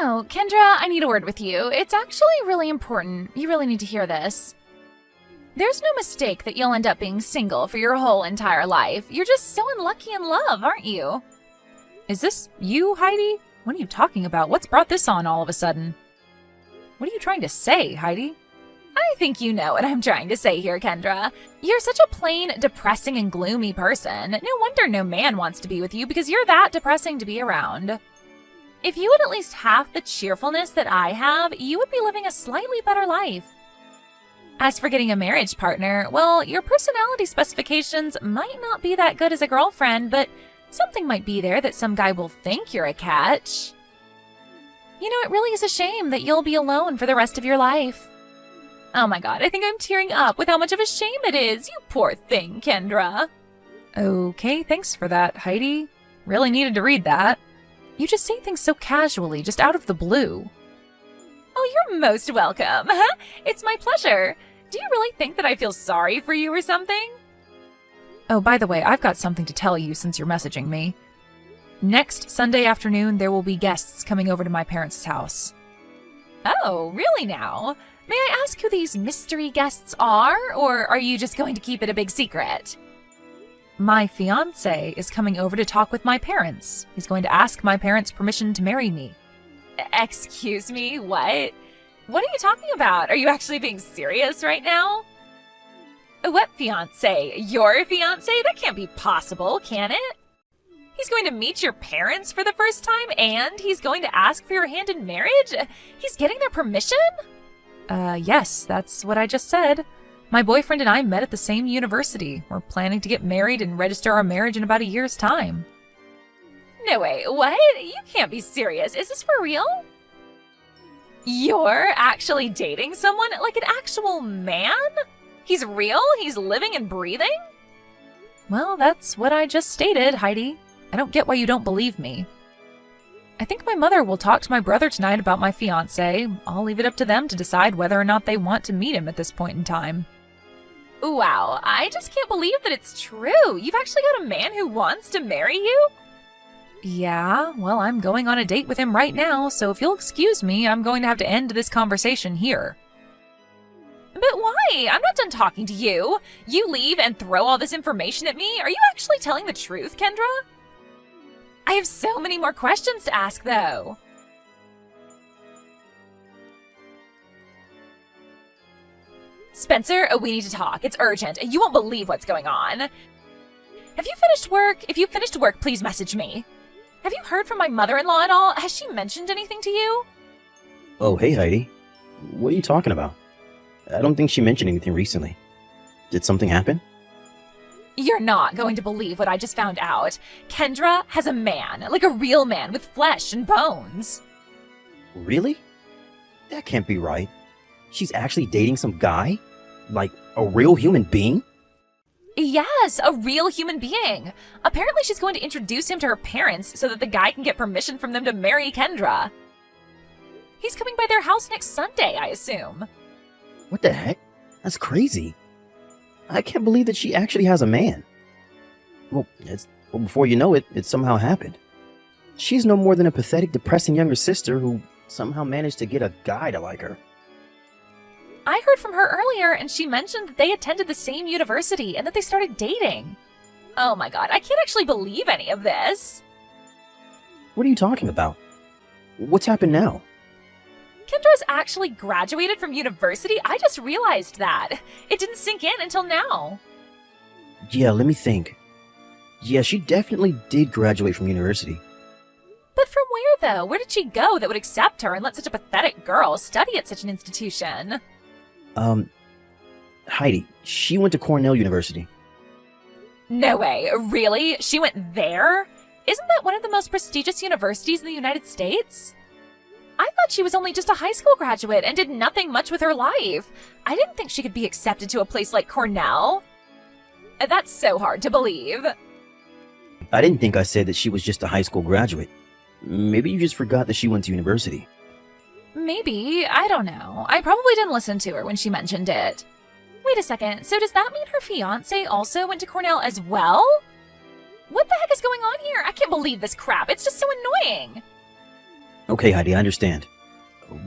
Oh, Kendra, I need a word with you. It's actually really important. You really need to hear this. There's no mistake that you'll end up being single for your whole entire life. You're just so unlucky in love, aren't you? Is this you, Heidi? What are you talking about? What's brought this on all of a sudden? What are you trying to say, Heidi? I think you know what I'm trying to say here, Kendra. You're such a plain, depressing and gloomy person. No wonder no man wants to be with you because you're that depressing to be around. If you had at least half the cheerfulness that I have, you would be living a slightly better life. As for getting a marriage partner, well, your personality specifications might not be that good as a girlfriend, but something might be there that some guy will think you're a catch. You know, it really is a shame that you'll be alone for the rest of your life. Oh my god, I think I'm tearing up with how much of a shame it is. You poor thing, Kendra. Okay, thanks for that, Heidi. Really needed to read that. You just say things so casually, just out of the blue. Oh, you're most welcome. It's my pleasure. Do you really think that I feel sorry for you or something? Oh, by the way, I've got something to tell you since you're messaging me. Next Sunday afternoon, there will be guests coming over to my parents' house. Oh, really now? May I ask who these mystery guests are, or are you just going to keep it a big secret? My fiancé is coming over to talk with my parents. He's going to ask my parents' permission to marry me. Excuse me, what? What are you talking about? Are you actually being serious right now? What fiancé? Your fiancé? That can't be possible, can it? He's going to meet your parents for the first time, and he's going to ask for your hand in marriage? He's getting their permission? Yes, that's what I just said. My boyfriend and I met at the same university. We're planning to get married and register our marriage in about a year's time. No way, what? You can't be serious. Is this for real? You're actually dating someone? Like an actual man? He's real? He's living and breathing? Well, that's what I just stated, Heidi. I don't get why you don't believe me. I think my mother will talk to my brother tonight about my fiancé. I'll leave it up to them to decide whether or not they want to meet him at this point in time. Wow, I just can't believe that it's true. You've actually got a man who wants to marry you? Yeah, well, I'm going on a date with him right now, so if you'll excuse me, I'm going to have to end this conversation here. But why? I'm not done talking to you. You leave and throw all this information at me? Are you actually telling the truth, Kendra? I have so many more questions to ask, though. Spencer, we need to talk. It's urgent. You won't believe what's going on. Have you finished work? If you've finished work, please message me. Have you heard from my mother-in-law at all? Has she mentioned anything to you? Oh, hey, Heidi. What are you talking about? I don't think she mentioned anything recently. Did something happen? You're not going to believe what I just found out. Kendra has a man, like a real man with flesh and bones. Really? That can't be right. She's actually dating some guy? Like a real human being? Yes, a real human being. Apparently she's going to introduce him to her parents so that the guy can get permission from them to marry Kendra. He's coming by their house next Sunday, I assume. What the heck? That's crazy. I can't believe that she actually has a man. Well, before you know it, it somehow happened. She's no more than a pathetic, depressing younger sister who somehow managed to get a guy to like her. I heard from her earlier, and she mentioned that they attended the same university and that they started dating. Oh my god, I can't actually believe any of this. What are you talking about? What's happened now? Kendra's actually graduated from university? I just realized that. It didn't sink in until now. Yeah, let me think. Yeah, she definitely did graduate from university. But from where, though? Where did she go that would accept her and let such a pathetic girl study at such an institution? Heidi, she went to Cornell University. No way. Really? She went there? Isn't that one of the most prestigious universities in the United States? I thought she was only just a high school graduate and did nothing much with her life. I didn't think she could be accepted to a place like Cornell. That's so hard to believe. I didn't think I said that she was just a high school graduate. Maybe you just forgot that she went to university. Maybe. I don't know. I probably didn't listen to her when she mentioned it. Wait a second. So does that mean her fiancé also went to Cornell as well? What the heck is going on here? I can't believe this crap. It's just so annoying. Okay, Heidi, I understand.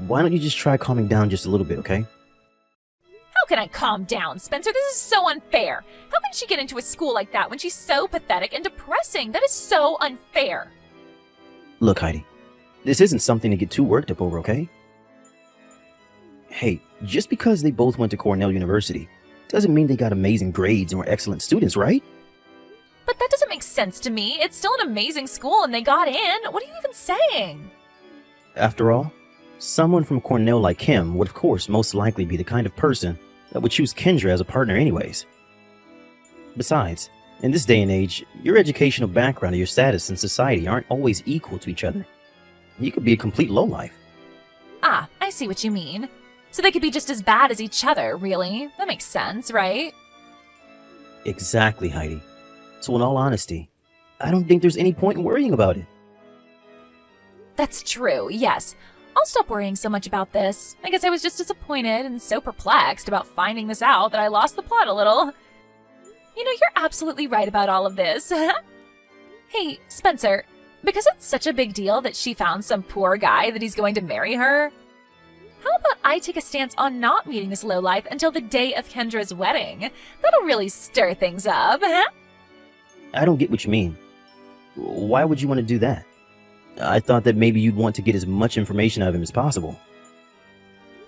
Why don't you just try calming down just a little bit, okay? How can I calm down, Spencer? This is so unfair. How can she get into a school like that when she's so pathetic and depressing? That is so unfair. Look, Heidi, this isn't something to get too worked up over, okay? Hey, just because they both went to Cornell University doesn't mean they got amazing grades and were excellent students, right? But that doesn't make sense to me. It's still an amazing school and they got in. What are you even saying? After all, someone from Cornell like him would of course most likely be the kind of person that would choose Kendra as a partner anyways. Besides, in this day and age, your educational background and your status in society aren't always equal to each other. You could be a complete lowlife. Ah, I see what you mean. So they could be just as bad as each other, really. That makes sense, right? Exactly, Heidi. So in all honesty, I don't think there's any point in worrying about it. That's true, yes. I'll stop worrying so much about this. I guess I was just disappointed and so perplexed about finding this out that I lost the plot a little. You know, you're absolutely right about all of this. Hey, Spencer, because it's such a big deal that she found some poor guy that he's going to marry her, how about I take a stance on not meeting this lowlife until the day of Kendra's wedding? That'll really stir things up. I don't get what you mean. Why would you want to do that? I thought that maybe you'd want to get as much information out of him as possible.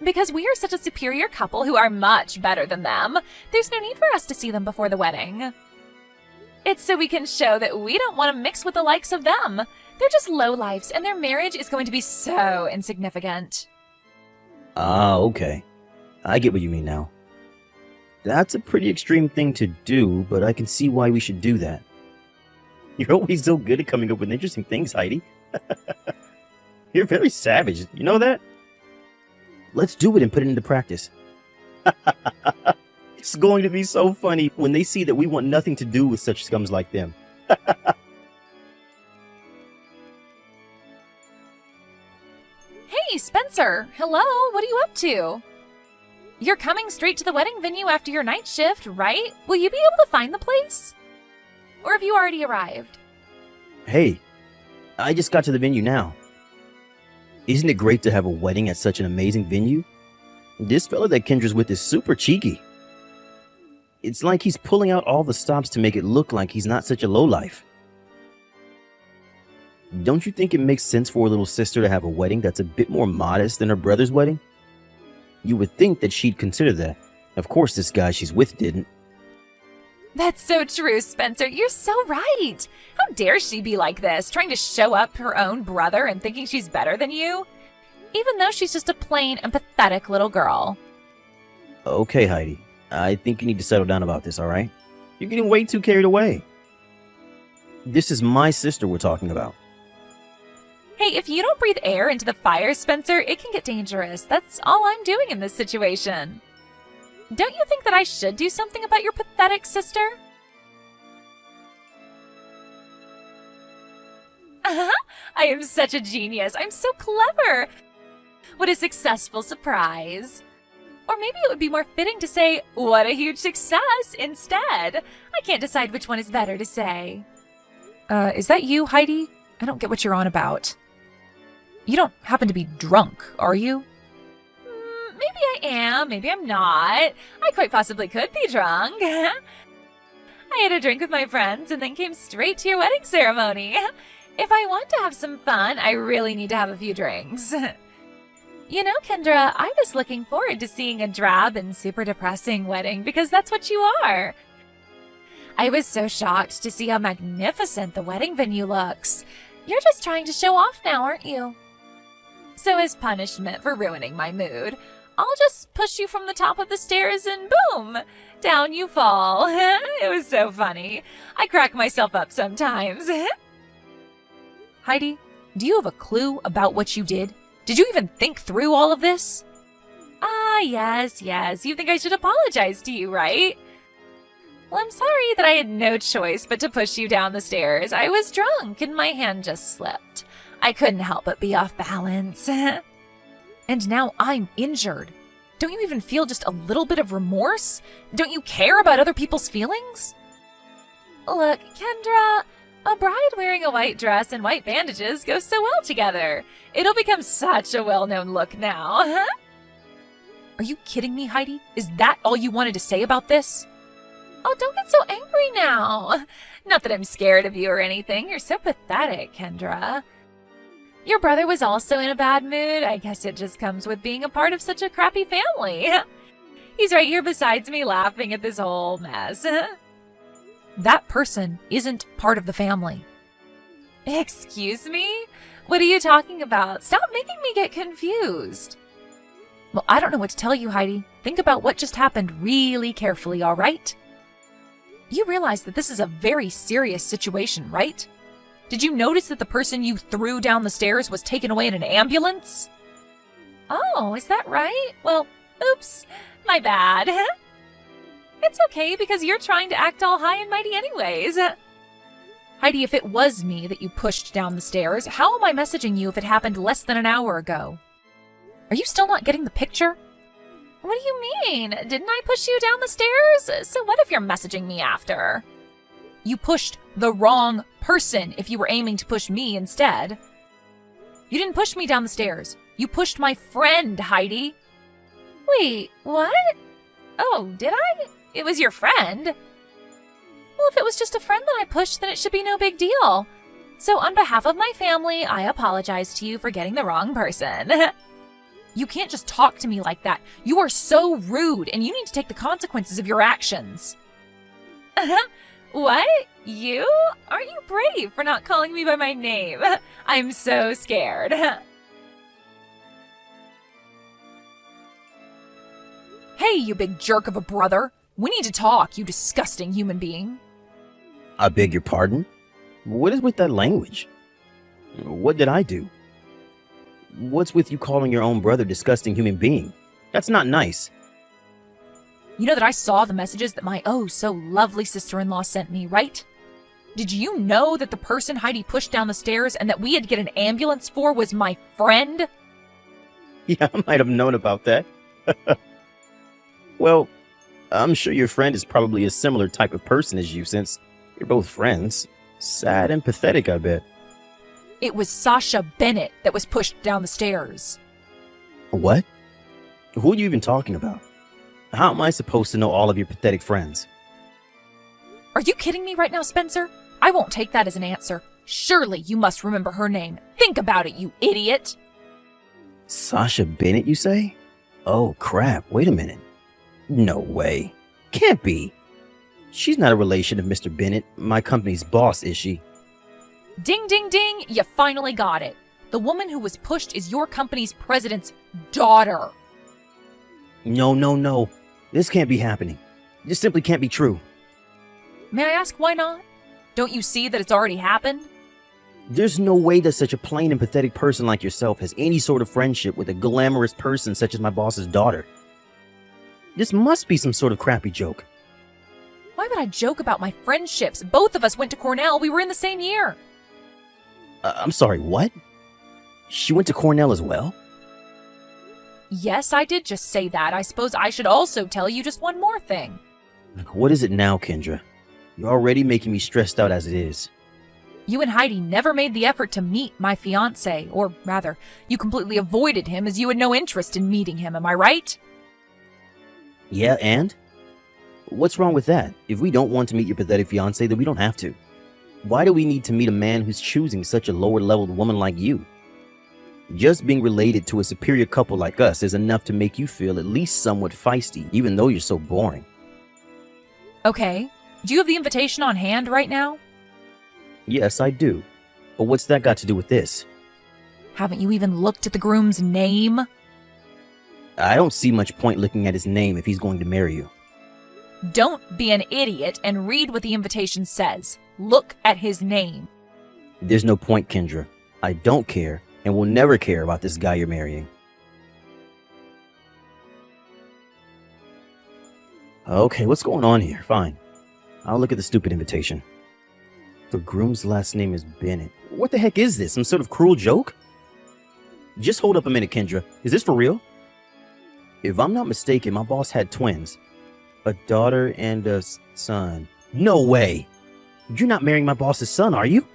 Because we are such a superior couple who are much better than them, there's no need for us to see them before the wedding. It's so we can show that we don't want to mix with the likes of them. They're just lowlifes, and their marriage is going to be so insignificant. Ah, okay. I get what you mean now. That's a pretty extreme thing to do, but I can see why we should do that. You're always so good at coming up with interesting things, Heidi. You're very savage, you know that? Let's do it and put it into practice. It's going to be so funny when they see that we want nothing to do with such scums like them. Hey, Spencer! Hello, what are you up to? You're coming straight to the wedding venue after your night shift, right? Will you be able to find the place? Or have you already arrived? Hey, I just got to the venue now. Isn't it great to have a wedding at such an amazing venue? This fella that Kendra's with is super cheeky. It's like he's pulling out all the stops to make it look like he's not such a lowlife. Don't you think it makes sense for a little sister to have a wedding that's a bit more modest than her brother's wedding? You would think that she'd consider that. Of course this guy she's with didn't. That's so true, Spencer. You're so right. How dare she be like this, trying to show up her own brother and thinking she's better than you? Even though she's just a plain and pathetic little girl. Okay, Heidi. I think you need to settle down about this, alright? You're getting way too carried away. This is my sister we're talking about. Hey, if you don't breathe air into the fire, Spencer, it can get dangerous. That's all I'm doing in this situation. Don't you think that I should do something about your pathetic sister? I am such a genius. I'm so clever. What a successful surprise. Or maybe it would be more fitting to say, what a huge success instead. I can't decide which one is better to say. Is that you, Heidi? I don't get what you're on about. You don't happen to be drunk, are you? Maybe I am, maybe I'm not. I quite possibly could be drunk. I had a drink with my friends and then came straight to your wedding ceremony. If I want to have some fun, I really need to have a few drinks. You know, Kendra, I was looking forward to seeing a drab and super depressing wedding because that's what you are. I was so shocked to see how magnificent the wedding venue looks. You're just trying to show off now, aren't you? So as punishment for ruining my mood, I'll just push you from the top of the stairs and boom, down you fall. It was so funny. I crack myself up sometimes. Heidi, do you have a clue about what you did? Did you even think through all of this? Ah, yes. You think I should apologize to you, right? Well, I'm sorry that I had no choice but to push you down the stairs. I was drunk and my hand just slipped. I couldn't help but be off balance. And now I'm injured. Don't you even feel just a little bit of remorse? Don't you care about other people's feelings? Look, Kendra, A bride wearing a white dress and white bandages goes so well together. It'll become such a well-known look now, huh? Are you kidding me, Heidi? Is that all you wanted to say about this? Oh, don't get so angry now. Not that I'm scared of you or anything. You're so pathetic, Kendra. Your brother was also in a bad mood. I guess it just comes with being a part of such a crappy family. He's right here beside me laughing at this whole mess. That person isn't part of the family. Excuse me? What are you talking about? Stop making me get confused. Well, I don't know what to tell you, Heidi. Think about what just happened really carefully, all right? You realize that this is a very serious situation, right? Did you notice that the person you threw down the stairs was taken away in an ambulance? Oh, is that right? Well, oops, my bad. It's okay because you're trying to act all high and mighty anyways. Heidi, if it was me that you pushed down the stairs, how am I messaging you if it happened less than an hour ago? Are you still not getting the picture? What do you mean? Didn't I push you down the stairs? So what if you're messaging me after? You pushed the wrong person if you were aiming to push me instead. You didn't push me down the stairs. You pushed my friend, Heidi. Wait, what? Oh, did I? It was your friend. Well, if it was just a friend that I pushed, then it should be no big deal. So on behalf of my family, I apologize to you for getting the wrong person. You can't just talk to me like that. You are so rude, and you need to take the consequences of your actions. What? You? Aren't you brave for not calling me by my name? I'm so scared. Hey, you big jerk of a brother. We need to talk, you disgusting human being. I beg your pardon? What is with that language? What did I do? What's with you calling your own brother disgusting human being? That's not nice. You know that I saw the messages that my oh-so-lovely sister-in-law sent me, right? Did you know that the person Heidi pushed down the stairs and that we had to get an ambulance for was my friend? Yeah, I might have known about that. Well, I'm sure your friend is probably a similar type of person as you since you're both friends. Sad and pathetic, I bet. It was Sasha Bennett that was pushed down the stairs. What? Who are you even talking about? How am I supposed to know all of your pathetic friends? Are you kidding me right now, Spencer? I won't take that as an answer. Surely you must remember her name. Think about it, you idiot. Sasha Bennett, you say? Oh, crap. Wait a minute. No way. Can't be. She's not a relation of Mr. Bennett, my company's boss, is she? Ding, ding, ding, you finally got it. The woman who was pushed is your company's president's daughter. No. This can't be happening. This simply can't be true. May I ask why not? Don't you see that it's already happened? There's no way that such a plain and pathetic person like yourself has any sort of friendship with a glamorous person such as my boss's daughter. This must be some sort of crappy joke. Why would I joke about my friendships? Both of us went to Cornell. We were in the same year. I'm sorry, what? She went to Cornell as well? Yes, I did just say that. I suppose I should also tell you just one more thing. What is it now, Kendra? You're already making me stressed out as it is. You and Heidi never made the effort to meet my fiancé, or rather, you completely avoided him as you had no interest in meeting him, am I right? Yeah, and? What's wrong with that? If we don't want to meet your pathetic fiancé, then we don't have to. Why do we need to meet a man who's choosing such a lower-leveled woman like you? Just being related to a superior couple like us is enough to make you feel at least somewhat feisty, even though you're so boring. Okay. Do you have the invitation on hand right now? Yes, I do. But what's that got to do with this? Haven't you even looked at the groom's name? I don't see much point looking at his name if he's going to marry you. Don't be an idiot and read what the invitation says. Look at his name. There's no point, Kendra. I don't care and will never care about this guy you're marrying. Okay, what's going on here? Fine. I'll look at the stupid invitation. The groom's last name is Bennett. What the heck is this? Some sort of cruel joke? Just hold up a minute, Kendra. Is this for real? If I'm not mistaken, my boss had twins. A daughter and a son. No way! You're not marrying my boss's son, are you?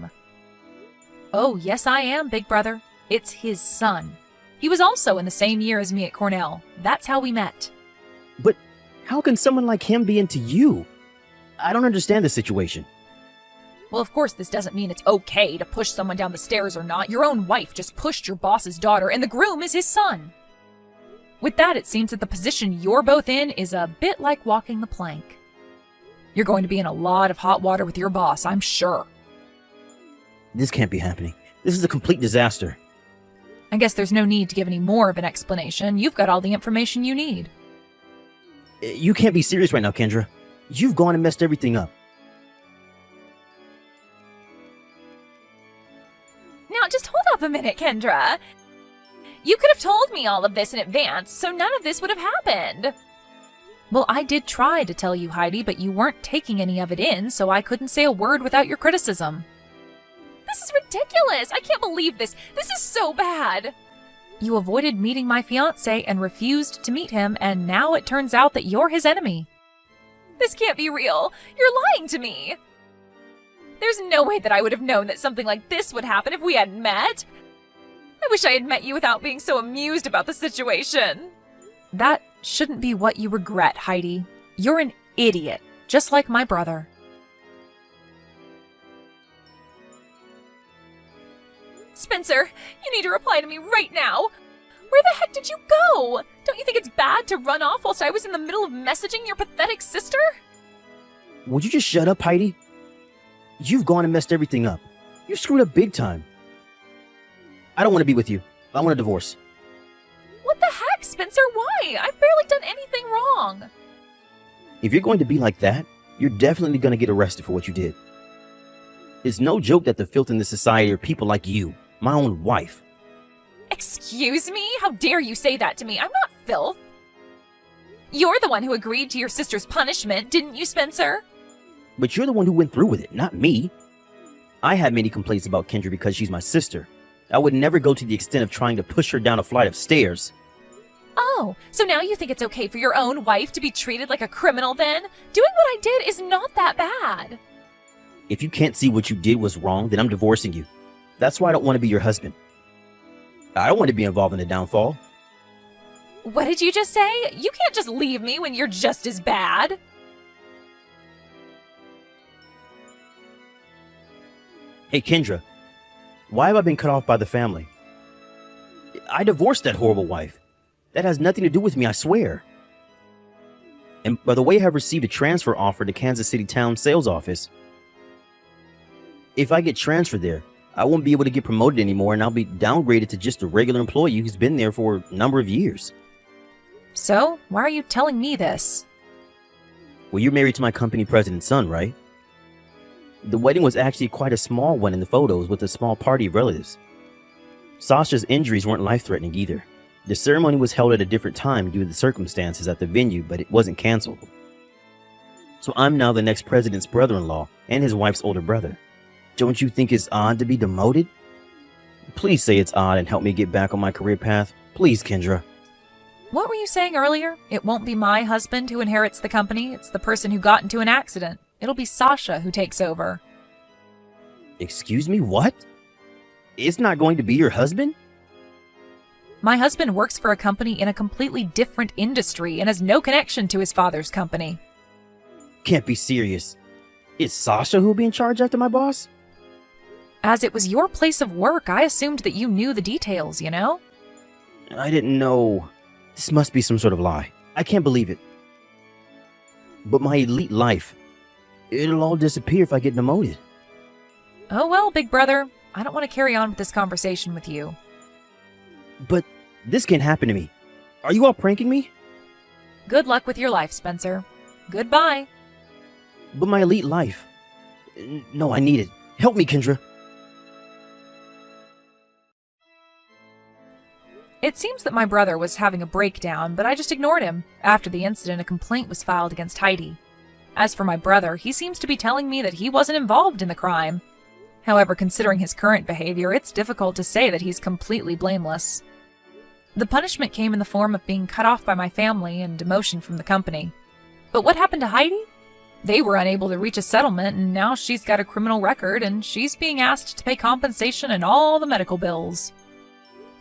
Oh, yes, I am, big brother. It's his son. He was also in the same year as me at Cornell. That's how we met. But how can someone like him be into you? I don't understand the situation. Well, of course, this doesn't mean it's okay to push someone down the stairs or not. Your own wife just pushed your boss's daughter, and the groom is his son. With that, it seems that the position you're both in is a bit like walking the plank. You're going to be in a lot of hot water with your boss, I'm sure. This can't be happening. This is a complete disaster. I guess there's no need to give any more of an explanation. You've got all the information you need. You can't be serious right now, Kendra. You've gone and messed everything up. Now, just hold up a minute, Kendra. You could have told me all of this in advance, so none of this would have happened. Well, I did try to tell you, Heidi, but you weren't taking any of it in, so I couldn't say a word without your criticism. This is ridiculous. I can't believe this. This is so bad. You avoided meeting my fiancé and refused to meet him, and now it turns out that you're his enemy. This can't be real. You're lying to me. There's no way that I would have known that something like this would happen if we hadn't met. I wish I had met you without being so amused about the situation. That shouldn't be what you regret, Heidi. You're an idiot, just like my brother. Spencer, you need to reply to me right now. Where the heck did you go? Don't you think it's bad to run off whilst I was in the middle of messaging your pathetic sister? Would you just shut up, Heidi? You've gone and messed everything up. You screwed up big time. I don't want to be with you. I want a divorce. What the heck, Spencer? Why? I've barely done anything wrong. If you're going to be like that, you're definitely going to get arrested for what you did. It's no joke that the filth in this society are people like you, my own wife. Excuse me? How dare you say that to me? I'm not filth. You're the one who agreed to your sister's punishment, didn't you, Spencer? But you're the one who went through with it, not me. I had many complaints about Kendra because she's my sister. I would never go to the extent of trying to push her down a flight of stairs. Oh, so now you think it's okay for your own wife to be treated like a criminal then? Doing what I did is not that bad. If you can't see what you did was wrong, then I'm divorcing you. That's why I don't want to be your husband. I don't want to be involved in the downfall. What did you just say? You can't just leave me when you're just as bad. Hey, Kendra, why have I been cut off by the family? I divorced that horrible wife. That has nothing to do with me, I swear. And by the way, I have received a transfer offer to Kansas City Town Sales Office. If I get transferred there, I won't be able to get promoted anymore and I'll be downgraded to just a regular employee who's been there for a number of years. So, why are you telling me this? Well, you're married to my company president's son, right? The wedding was actually quite a small one in the photos with a small party of relatives. Sasha's injuries weren't life-threatening either. The ceremony was held at a different time due to the circumstances at the venue, but it wasn't canceled. So I'm now the next president's brother-in-law and his wife's older brother. Don't you think it's odd to be demoted? Please say it's odd and help me get back on my career path. Please, Kendra. What were you saying earlier? It won't be my husband who inherits the company. It's the person who got into an accident. It'll be Sasha who takes over. Excuse me, what? It's not going to be your husband? My husband works for a company in a completely different industry and has no connection to his father's company. Can't be serious. Is Sasha who'll be in charge after my boss? As it was your place of work, I assumed that you knew the details, you know? I didn't know. This must be some sort of lie. I can't believe it. But my elite life, it'll all disappear if I get demoted. Oh well, big brother. I don't want to carry on with this conversation with you. But this can't happen to me. Are you all pranking me? Good luck with your life, Spencer. Goodbye. But my elite life. No, I need it. Help me, Kendra. It seems that my brother was having a breakdown, but I just ignored him. After the incident, a complaint was filed against Heidi. As for my brother, he seems to be telling me that he wasn't involved in the crime. However, considering his current behavior, it's difficult to say that he's completely blameless. The punishment came in the form of being cut off by my family and demotion from the company. But what happened to Heidi? They were unable to reach a settlement, and now she's got a criminal record, and she's being asked to pay compensation and all the medical bills.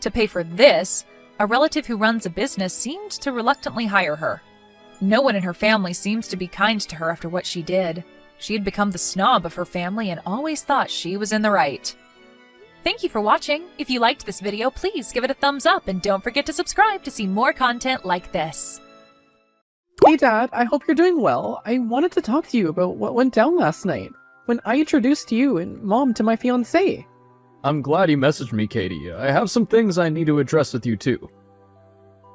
To pay for this, a relative who runs a business seemed to reluctantly hire her. No one in her family seems to be kind to her after what she did. She had become the snob of her family and always thought she was in the right. Thank you for watching. If you liked this video, please give it a thumbs up and don't forget to subscribe to see more content like this. Hey Dad, I hope you're doing well. I wanted to talk to you about what went down last night when I introduced you and Mom to my fiancé. I'm glad you messaged me, Katie. I have some things I need to address with you too.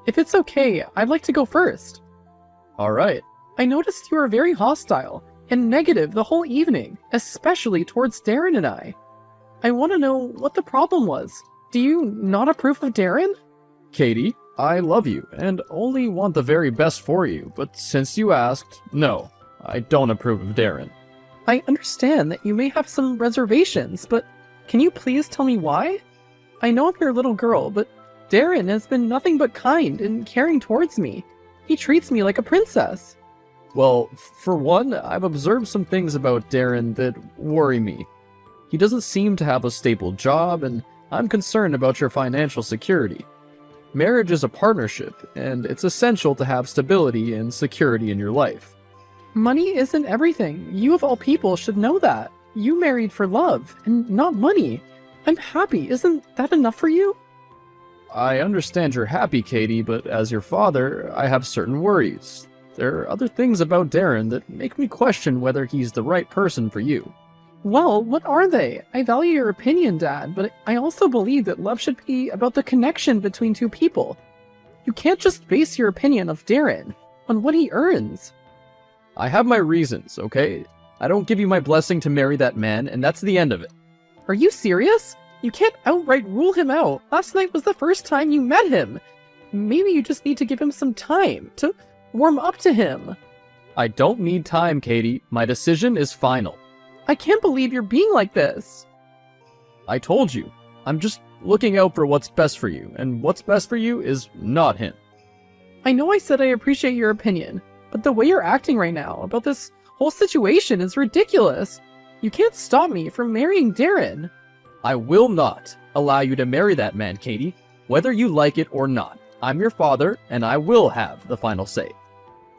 If it's okay, I'd like to go first. Alright. I noticed you were very hostile and negative the whole evening, especially towards Darren and I. I want to know what the problem was. Do you not approve of Darren? Katie, I love you and only want the very best for you, but since you asked, no, I don't approve of Darren. I understand that you may have some reservations, but can you please tell me why? I know I'm your little girl, but Darren has been nothing but kind and caring towards me. He treats me like a princess. Well, for one, I've observed some things about Darren that worry me. He doesn't seem to have a stable job, and I'm concerned about your financial security. Marriage is a partnership, and it's essential to have stability and security in your life. Money isn't everything. You of all people should know that. You married for love, and not money. I'm happy. Isn't that enough for you? I understand you're happy, Katie, but as your father, I have certain worries. There are other things about Darren that make me question whether he's the right person for you. Well, what are they? I value your opinion, Dad, but I also believe that love should be about the connection between two people. You can't just base your opinion of Darren on what he earns. I have my reasons, okay? I don't give you my blessing to marry that man, and that's the end of it. Are you serious? You can't outright rule him out. Last night was the first time you met him. Maybe you just need to give him some time to warm up to him. I don't need time, Katie. My decision is final. I can't believe you're being like this. I told you. I'm just looking out for what's best for you, and what's best for you is not him. I know I said I appreciate your opinion, but the way you're acting right now about this whole situation is ridiculous. You can't stop me from marrying Darren. I will not allow you to marry that man, Katie, whether you like it or not. I'm your father, and I will have the final say.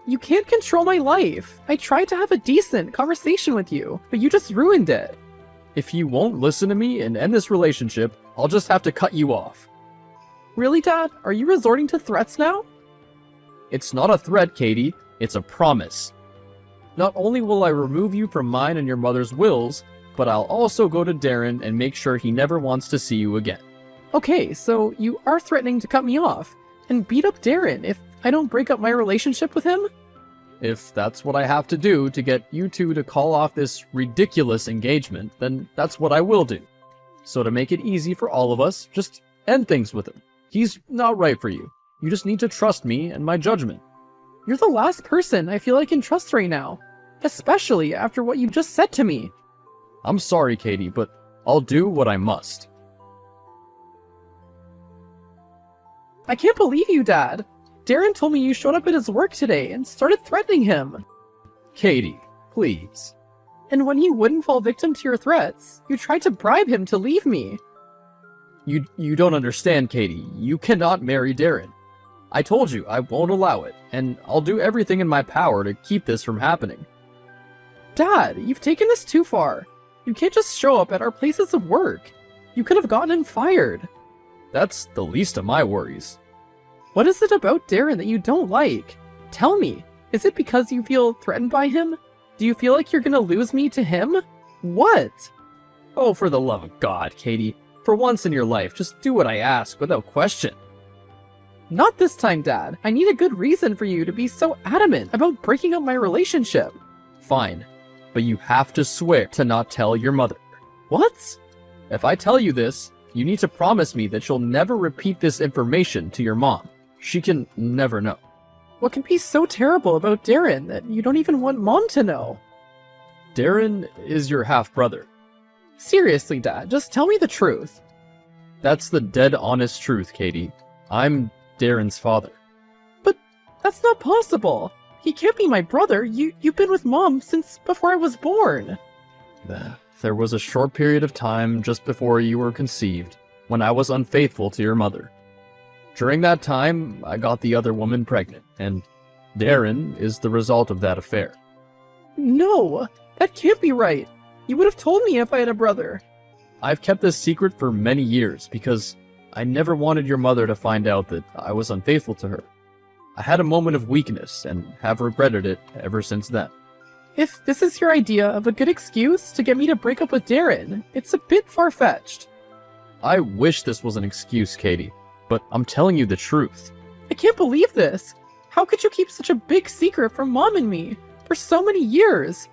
You can't control my life. I tried to have a decent conversation with you, but you just ruined it. If you won't listen to me and end this relationship, I'll just have to cut you off. Really, Dad? Are you resorting to threats now? It's not a threat, Katie. It's a promise. Not only will I remove you from mine and your mother's wills, but I'll also go to Darren and make sure he never wants to see you again. Okay, so you are threatening to cut me off and beat up Darren if I don't break up my relationship with him? If that's what I have to do to get you two to call off this ridiculous engagement, then that's what I will do. So to make it easy for all of us, just end things with him. He's not right for you. You just need to trust me and my judgment. You're the last person I feel I can trust right now, especially after what you just said to me. I'm sorry, Katie, but I'll do what I must. I can't believe you, Dad. Darren told me you showed up at his work today and started threatening him. Katie, please. And when he wouldn't fall victim to your threats, you tried to bribe him to leave me. You don't understand, Katie. You cannot marry Darren. I told you I won't allow it, and I'll do everything in my power to keep this from happening. Dad, you've taken this too far. You can't just show up at our places of work. You could have gotten him fired. That's the least of my worries. What is it about Darren that you don't like? Tell me. Is it because you feel threatened by him? Do you feel like you're gonna lose me to him? What? Oh, for the love of God, Katie. For once in your life, just do what I ask without question. Not this time, Dad. I need a good reason for you to be so adamant about breaking up my relationship. Fine, but you have to swear to not tell your mother. What? If I tell you this, you need to promise me that you'll never repeat this information to your mom. She can never know. What can be so terrible about Darren that you don't even want Mom to know? Darren is your half-brother. Seriously, Dad, just tell me the truth. That's the dead honest truth, Katie. I'm Darren's father. But that's not possible. He can't be my brother. You've been with Mom since before I was born. There was a short period of time just before you were conceived when I was unfaithful to your mother. During that time, I got the other woman pregnant, and Darren is the result of that affair. No, that can't be right. You would have told me if I had a brother. I've kept this secret for many years because I never wanted your mother to find out that I was unfaithful to her. I had a moment of weakness and have regretted it ever since then. If this is your idea of a good excuse to get me to break up with Darren, it's a bit far-fetched. I wish this was an excuse, Katie, but I'm telling you the truth. I can't believe this. How could you keep such a big secret from Mom and me for so many years?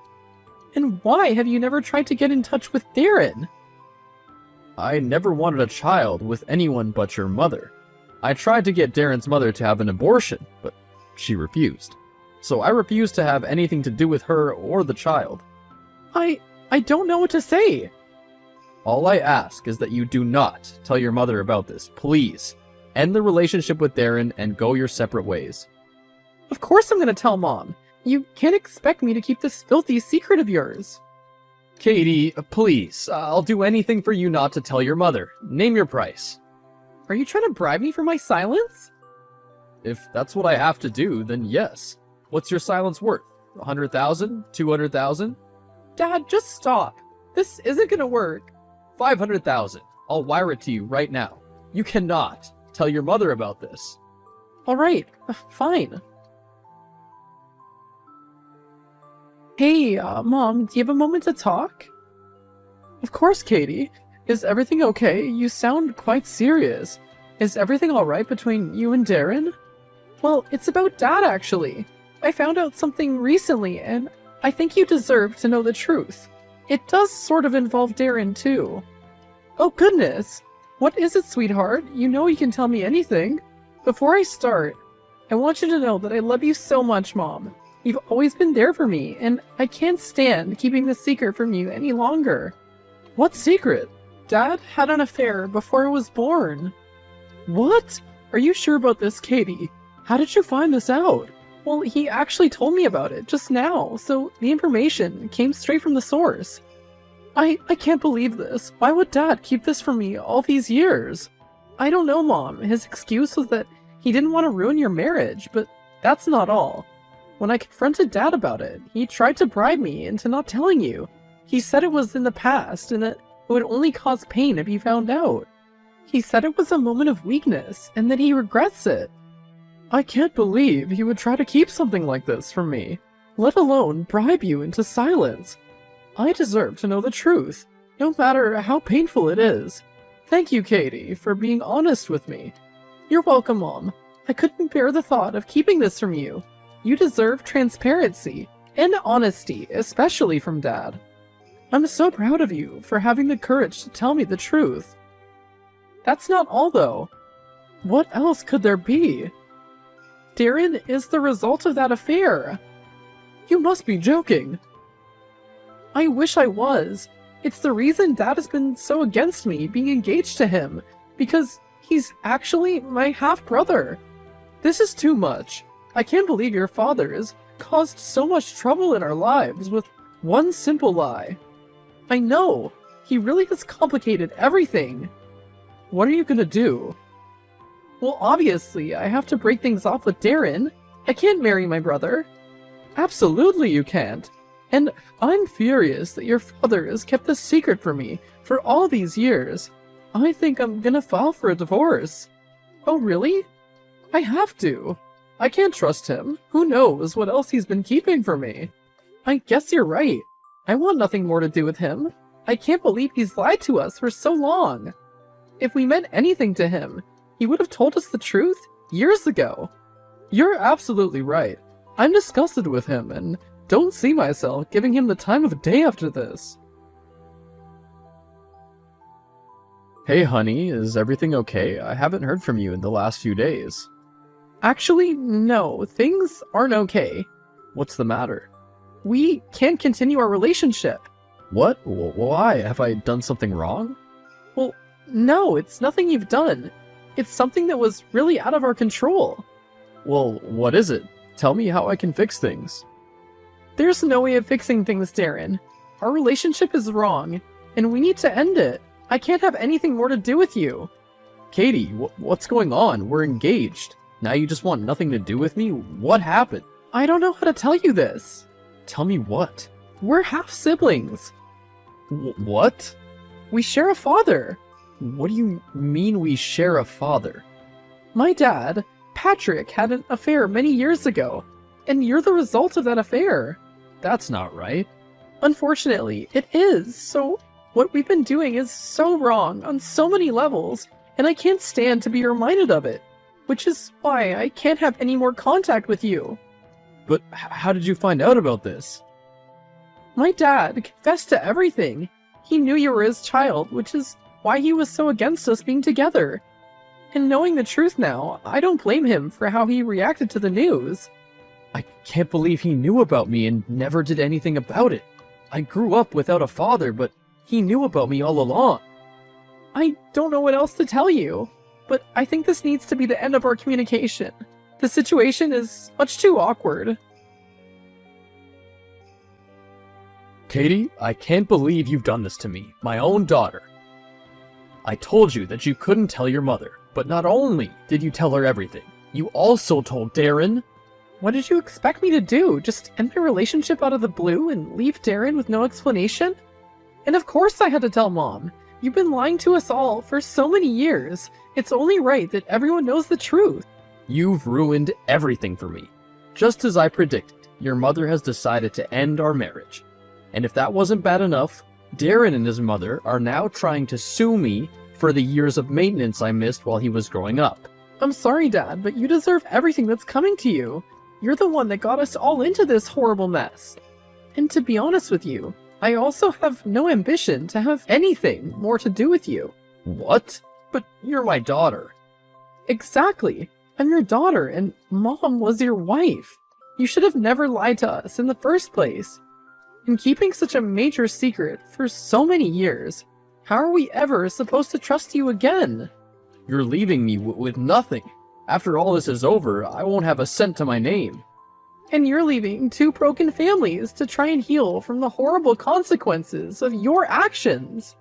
And why have you never tried to get in touch with Darren? I never wanted a child with anyone but your mother. I tried to get Darren's mother to have an abortion, but she refused. So I refused to have anything to do with her or the child. I don't know what to say. All I ask is that you do not tell your mother about this, please. End the relationship with Darren and go your separate ways. Of course I'm gonna tell Mom. You can't expect me to keep this filthy secret of yours. Katie, please, I'll do anything for you not to tell your mother. Name your price. Are you trying to bribe me for my silence? If that's what I have to do, then yes. What's your silence worth? 100,000? 200,000? Dad, just stop. This isn't gonna work. 500,000. I'll wire it to you right now. You cannot tell your mother about this. Alright, fine. Hey, Mom, do you have a moment to talk? Of course, Katie. Is everything okay? You sound quite serious. Is everything alright between you and Darren? Well, it's about Dad, actually. I found out something recently, and I think you deserve to know the truth. It does sort of involve Darren, too. Oh, goodness. What is it, sweetheart? You know you can tell me anything. Before I start, I want you to know that I love you so much, Mom. You've always been there for me, and I can't stand keeping this secret from you any longer. What secret? Dad had an affair before I was born. What? Are you sure about this, Katie? How did you find this out? Well, he actually told me about it just now, so the information came straight from the source. I can't believe this. Why would Dad keep this from me all these years? I don't know, Mom. His excuse was that he didn't want to ruin your marriage, but that's not all. When I confronted Dad about it, he tried to bribe me into not telling you. He said it was in the past and that it would only cause pain if he found out. He said it was a moment of weakness and that he regrets it. I can't believe he would try to keep something like this from me, let alone bribe you into silence. I deserve to know the truth, no matter how painful it is. Thank you, Katie, for being honest with me. You're welcome, Mom. I couldn't bear the thought of keeping this from you. You deserve transparency and honesty, especially from Dad. I'm so proud of you for having the courage to tell me the truth. That's not all, though. What else could there be? Darren is the result of that affair. You must be joking. I wish I was. It's the reason Dad has been so against me being engaged to him, because he's actually my half-brother. This is too much. I can't believe your father has caused so much trouble in our lives with one simple lie. I know. He really has complicated everything. What are you gonna do? Well, obviously, I have to break things off with Darren. I can't marry my brother. Absolutely you can't. And I'm furious that your father has kept this secret from me for all these years. I think I'm gonna file for a divorce. Oh, really? I have to. I can't trust him. Who knows what else he's been keeping from me? I guess you're right. I want nothing more to do with him. I can't believe he's lied to us for so long. If we meant anything to him, he would have told us the truth years ago. You're absolutely right. I'm disgusted with him and don't see myself giving him the time of day after this. Hey honey, is everything okay? I haven't heard from you in the last few days. Actually, no, things aren't okay. What's the matter? We can't continue our relationship. What? Why? Have I done something wrong? Well, no, it's nothing you've done. It's something that was really out of our control. Well, what is it? Tell me how I can fix things. There's no way of fixing things, Darren. Our relationship is wrong, and we need to end it. I can't have anything more to do with you. Katie, what's going on? We're engaged. Now you just want nothing to do with me? What happened? I don't know how to tell you this. Tell me what? We're half siblings. What? We share a father. What do you mean we share a father? My dad, Patrick, had an affair many years ago, and you're the result of that affair. That's not right. Unfortunately, it is. So, what we've been doing is so wrong on so many levels, and I can't stand to be reminded of it, which is why I can't have any more contact with you. But how did you find out about this? My dad confessed to everything. He knew you were his child, which is why he was so against us being together. And knowing the truth now, I don't blame him for how he reacted to the news. I can't believe he knew about me and never did anything about it. I grew up without a father, but he knew about me all along. I don't know what else to tell you, but I think this needs to be the end of our communication. The situation is much too awkward. Katie, I can't believe you've done this to me, my own daughter. I told you that you couldn't tell your mother, but not only did you tell her everything, you also told Darren. What did you expect me to do? Just end my relationship out of the blue and leave Darren with no explanation? And of course I had to tell Mom. You've been lying to us all for so many years. It's only right that everyone knows the truth. You've ruined everything for me. Just as I predicted, your mother has decided to end our marriage. And if that wasn't bad enough, Darren and his mother are now trying to sue me for the years of maintenance I missed while he was growing up. I'm sorry, Dad, but you deserve everything that's coming to you. You're the one that got us all into this horrible mess. And to be honest with you, I also have no ambition to have anything more to do with you. What? But you're my daughter. Exactly. I'm your daughter, and Mom was your wife. You should have never lied to us in the first place. In keeping such a major secret for so many years, how are we ever supposed to trust you again? You're leaving me with nothing. After all this is over, I won't have a cent to my name. And you're leaving two broken families to try and heal from the horrible consequences of your actions.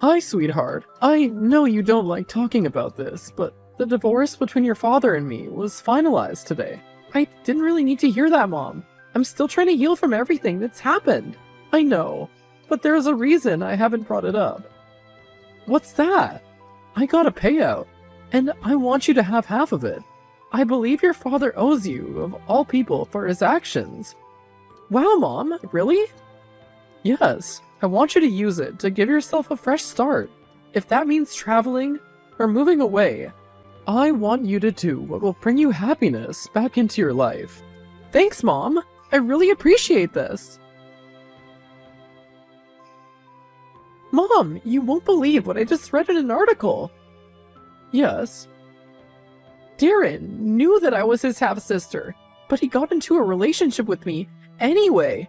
Hi, sweetheart. I know you don't like talking about this, but the divorce between your father and me was finalized today. I didn't really need to hear that, Mom. I'm still trying to heal from everything that's happened. I know, but there's a reason I haven't brought it up. What's that? I got a payout, and I want you to have half of it. I believe your father owes you, of all people, for his actions. Wow, Mom, really? Yes, I want you to use it to give yourself a fresh start. If that means traveling or moving away, I want you to do what will bring you happiness back into your life. Thanks, Mom. I really appreciate this. Mom, you won't believe what I just read in an article. Yes. Darren knew that I was his half-sister, but he got into a relationship with me anyway.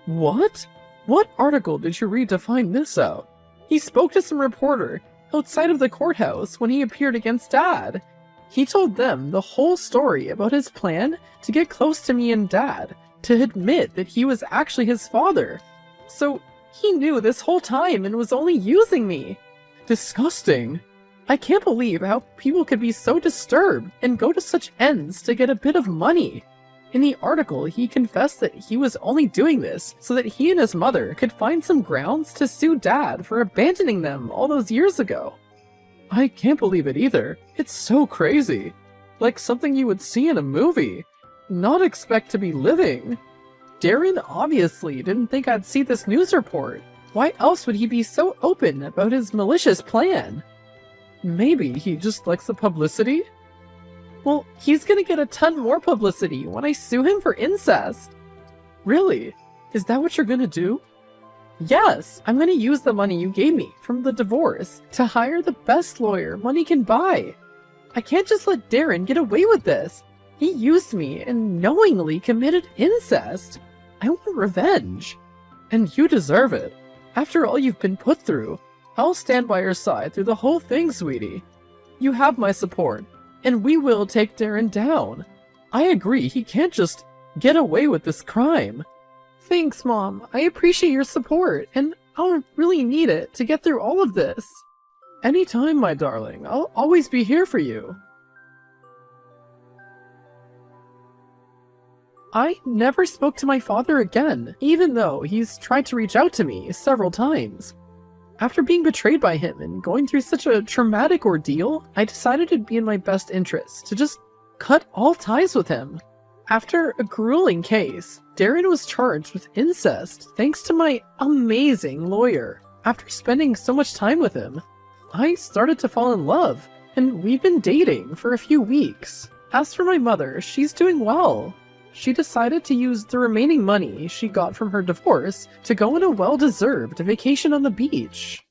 What? What article did you read to find this out? He spoke to some reporter outside of the courthouse when he appeared against Dad. He told them the whole story about his plan to get close to me and Dad, to admit that he was actually his father. So he knew this whole time and was only using me. Disgusting. I can't believe how people could be so disturbed and go to such ends to get a bit of money. In the article, he confessed that he was only doing this so that he and his mother could find some grounds to sue Dad for abandoning them all those years ago. I can't believe it either. It's so crazy. Like something you would see in a movie. Not expect to be living. Darren obviously didn't think I'd see this news report. Why else would he be so open about his malicious plan? Maybe he just likes the publicity? Well, he's gonna get a ton more publicity when I sue him for incest. Really? Is that what you're gonna do? Yes, I'm gonna use the money you gave me from the divorce to hire the best lawyer money can buy. I can't just let Darren get away with this. He used me and knowingly committed incest. I want revenge. And you deserve it. After all you've been put through, I'll stand by your side through the whole thing, sweetie. You have my support. and we will take Darren down. I agree, he can't just get away with this crime. Thanks, Mom. I appreciate your support, and I'll really need it to get through all of this. Anytime, my darling. I'll always be here for you. I never spoke to my father again, even though he's tried to reach out to me several times. After being betrayed by him and going through such a traumatic ordeal, I decided it'd be in my best interest to just cut all ties with him. After a grueling case, Darren was charged with incest thanks to my amazing lawyer. After spending so much time with him, I started to fall in love, and we've been dating for a few weeks. As for my mother, she's doing well. She decided to use the remaining money she got from her divorce to go on a well-deserved vacation on the beach.